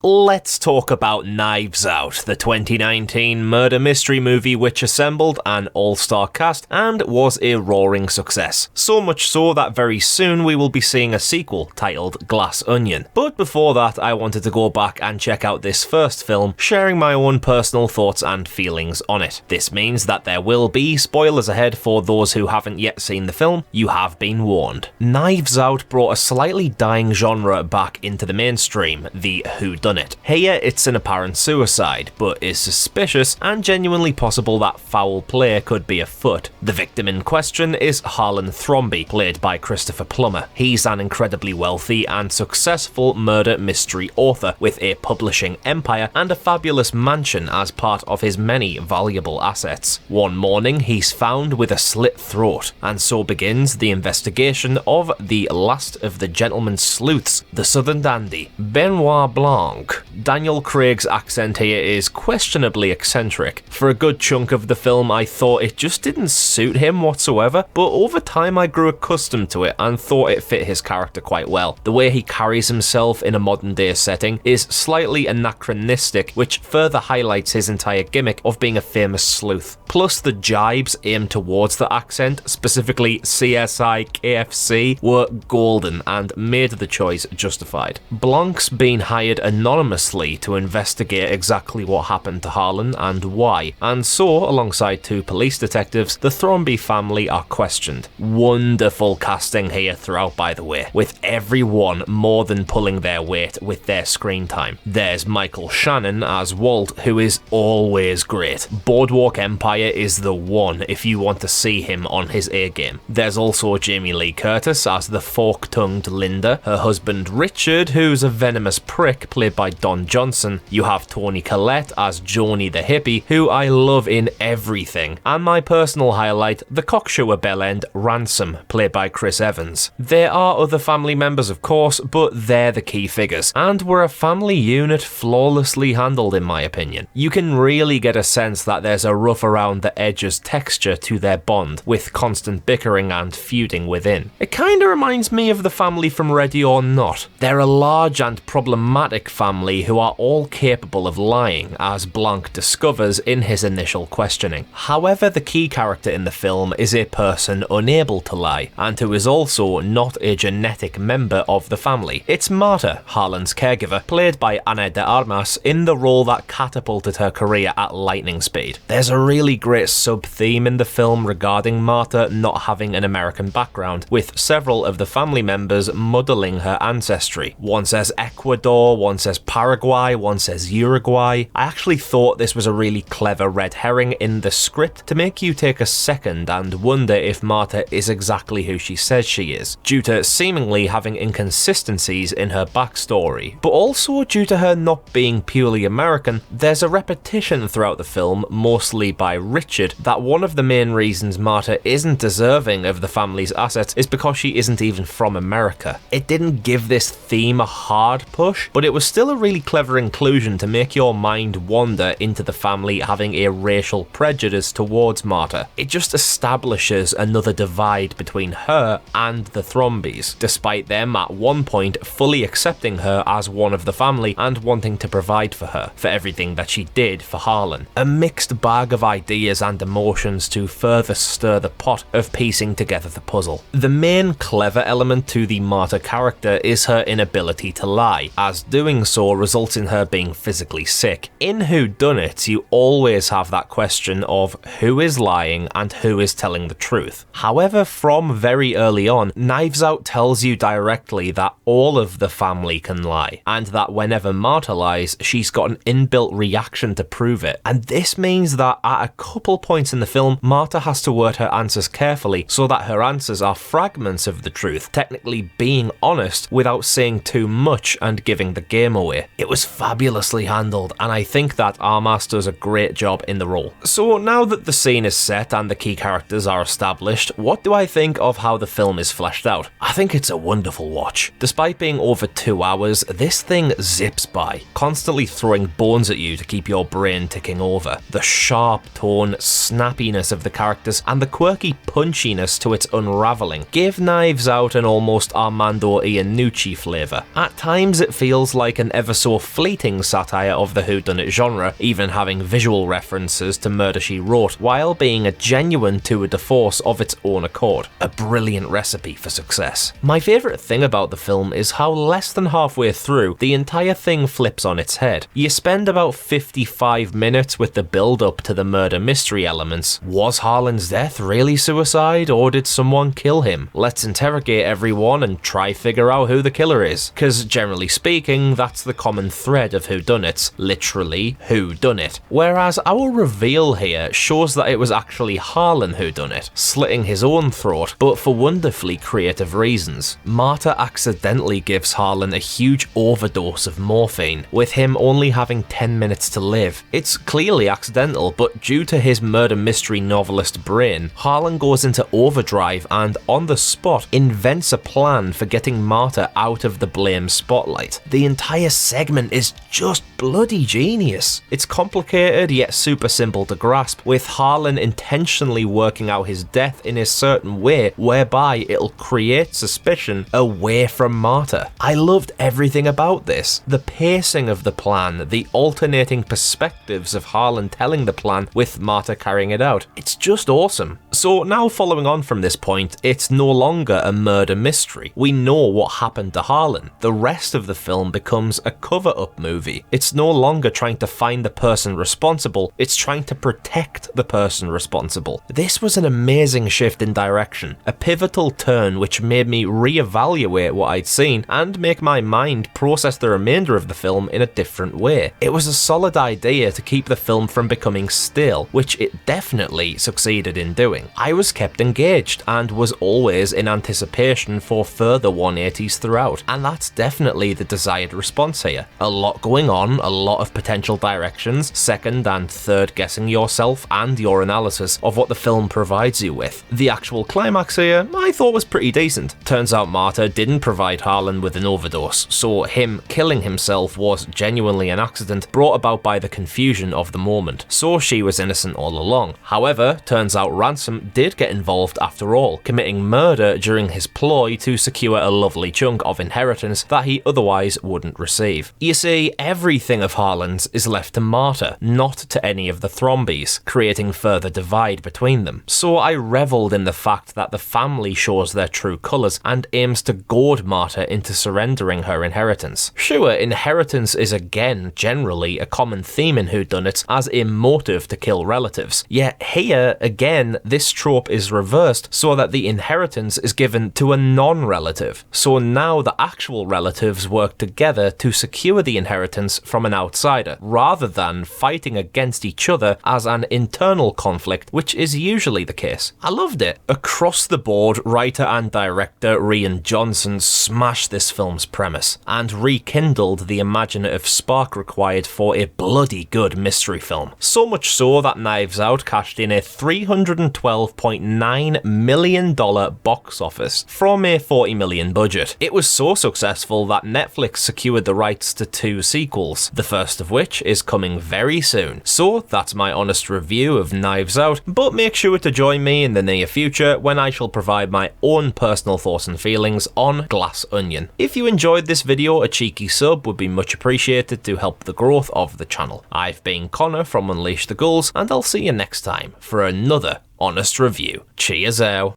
Let's talk about Knives Out, the 2019 murder mystery movie which assembled an all-star cast and was a roaring success. So much so that very soon we will be seeing a sequel titled Glass Onion. But before that, I wanted to go back and check out this first film, sharing my own personal thoughts and feelings on it. This means that there will be spoilers ahead for those who haven't yet seen the film. You have been warned. Knives Out brought a slightly dying genre back into the mainstream, the Whodunnit. Here it's an apparent suicide, but is suspicious and genuinely possible that foul play could be afoot. The victim in question is Harlan Thrombey, played by Christopher Plummer. He's an incredibly wealthy and successful murder mystery author with a publishing empire and a fabulous mansion as part of his many valuable assets. One morning he's found with a slit throat, and so begins the investigation of the last of the gentleman sleuths, the Southern dandy, Benoit Blanc. Daniel Craig's accent here is questionably eccentric. For a good chunk of the film I thought it just didn't suit him whatsoever, but over time I grew accustomed to it and thought it fit his character quite well. The way he carries himself in a modern day setting is slightly anachronistic, which further highlights his entire gimmick of being a famous sleuth. Plus the jibes aimed towards the accent, specifically CSI KFC, were golden and made the choice justified. Blanc's been hired anonymously to investigate exactly what happened to Harlan and why, and so, alongside two police detectives, the Thrombey family are questioned. Wonderful casting here throughout, by the way, with everyone more than pulling their weight with their screen time. There's Michael Shannon as Walt, who is always great. Boardwalk Empire is the one if you want to see him on his A-game. There's also Jamie Lee Curtis as the fork-tongued Linda, her husband Richard, who's a venomous prick, played by Don Johnson. You have Toni Collette as Joni the hippie, who I love in everything. And my personal highlight, the cockshower bellend Ransom, played by Chris Evans. There are other family members of course, but they're the key figures, and were a family unit flawlessly handled in my opinion. You can really get a sense that there's a rough around the edges texture to their bond, with constant bickering and feuding within. It kinda reminds me of the family from Ready or Not. They're a large and problematic family who are all capable of lying, as Blanc discovers in his initial questioning. However, the key character in the film is a person unable to lie, and who is also not a genetic member of the family. It's Marta, Harlan's caregiver, played by Ana de Armas, in the role that catapulted her career at lightning speed. There's a really great sub-theme in the film regarding Marta not having an American background, with several of the family members muddling her ancestry. One says Ecuador, one says Paraguay, one says Uruguay. I actually thought this was a really clever red herring in the script to make you take a second and wonder if Marta is exactly who she says she is, due to seemingly having inconsistencies in her backstory. But also due to her not being purely American, there's a repetition throughout the film, mostly by Richard, that one of the main reasons Marta isn't deserving of the family's assets is because she isn't even from America. It didn't give this theme a hard push, but it was still a really clever inclusion to make your mind wander into the family having a racial prejudice towards Marta. It just establishes another divide between her and the Thrombeys, despite them at one point fully accepting her as one of the family and wanting to provide for her, for everything that she did for Harlan. A mixed bag of ideas and emotions to further stir the pot of piecing together the puzzle. The main clever element to the Marta character is her inability to lie, as doing so results in her being physically sick. In Whodunnit, you always have that question of who is lying and who is telling the truth. However, from very early on, Knives Out tells you directly that all of the family can lie, and that whenever Marta lies, she's got an inbuilt reaction to prove it. And this means that at a couple points in the film, Marta has to word her answers carefully so that her answers are fragments of the truth, technically being honest without saying too much and giving the game away. It was fabulously handled, and I think that Armas does a great job in the role. So now that the scene is set and the key characters are established, what do I think of how the film is fleshed out? I think it's a wonderful watch. Despite being over 2 hours, this thing zips by, constantly throwing bones at you to keep your brain ticking over. The sharp tone, snappiness of the characters, and the quirky punchiness to its unraveling give Knives Out an almost Armando Iannucci flavour. At times it feels like an ever so so fleeting satire of the whodunit genre, even having visual references to Murder, She Wrote, while being a genuine tour de force of its own accord. A brilliant recipe for success. My favourite thing about the film is how less than halfway through, the entire thing flips on its head. You spend about 55 minutes with the build-up to the murder mystery elements. Was Harlan's death really suicide, or did someone kill him? Let's interrogate everyone and try figure out who the killer is. Cause generally speaking, that's the common thread of whodunits. Literally, who done it. Whereas our reveal here shows that it was actually Harlan who done it, slitting his own throat, but for wonderfully creative reasons. Marta accidentally gives Harlan a huge overdose of morphine, with him only having 10 minutes to live. It's clearly accidental, but due to his murder mystery novelist brain, Harlan goes into overdrive and, on the spot, invents a plan for getting Marta out of the blame spotlight. The entire segment is just bloody genius. It's complicated yet super simple to grasp, with Harlan intentionally working out his death in a certain way whereby it'll create suspicion away from Marta. I loved everything about this. The pacing of the plan, the alternating perspectives of Harlan telling the plan with Marta carrying it out. It's just awesome. So now, following on from this point, it's no longer a murder mystery. We know what happened to Harlan. The rest of the film becomes a cover-up movie. It's no longer trying to find the person responsible, it's trying to protect the person responsible. This was an amazing shift in direction, a pivotal turn which made me reevaluate what I'd seen and make my mind process the remainder of the film in a different way. It was a solid idea to keep the film from becoming stale, which it definitely succeeded in doing. I was kept engaged and was always in anticipation for further 180s throughout, and that's definitely the desired response here. A lot going on, a lot of potential directions, second and third guessing yourself and your analysis of what the film provides you with. The actual climax here, I thought was pretty decent. Turns out Marta didn't provide Harlan with an overdose, so him killing himself was genuinely an accident brought about by the confusion of the moment, so she was innocent all along. However, turns out Ransom did get involved after all, committing murder during his ploy to secure a lovely chunk of inheritance that he otherwise wouldn't receive. You see, everything of Harlan's is left to Marta, not to any of the Thrombies, creating further divide between them. So I revelled in the fact that the family shows their true colours and aims to goad Marta into surrendering her inheritance. Sure, inheritance is again generally a common theme in whodunits as a motive to kill relatives, yet here again this trope is reversed so that the inheritance is given to a non-relative. So now the actual relatives work together to secure the inheritance from an outsider, rather than fighting against each other as an internal conflict, which is usually the case. I loved it. Across the board, writer and director Rian Johnson smashed this film's premise and rekindled the imaginative spark required for a bloody good mystery film. So much so that Knives Out cashed in a $312.9 million box office from a $40 million budget. It was so successful that Netflix secured the rights to 2 sequels, the first of which is coming very soon. So that's my honest review of Knives Out, but make sure to join me in the near future when I shall provide my own personal thoughts and feelings on Glass Onion. If you enjoyed this video, a cheeky sub would be much appreciated to help the growth of the channel. I've been Connor from Unleash the Ghouls, and I'll see you next time for another honest review. Cheers out.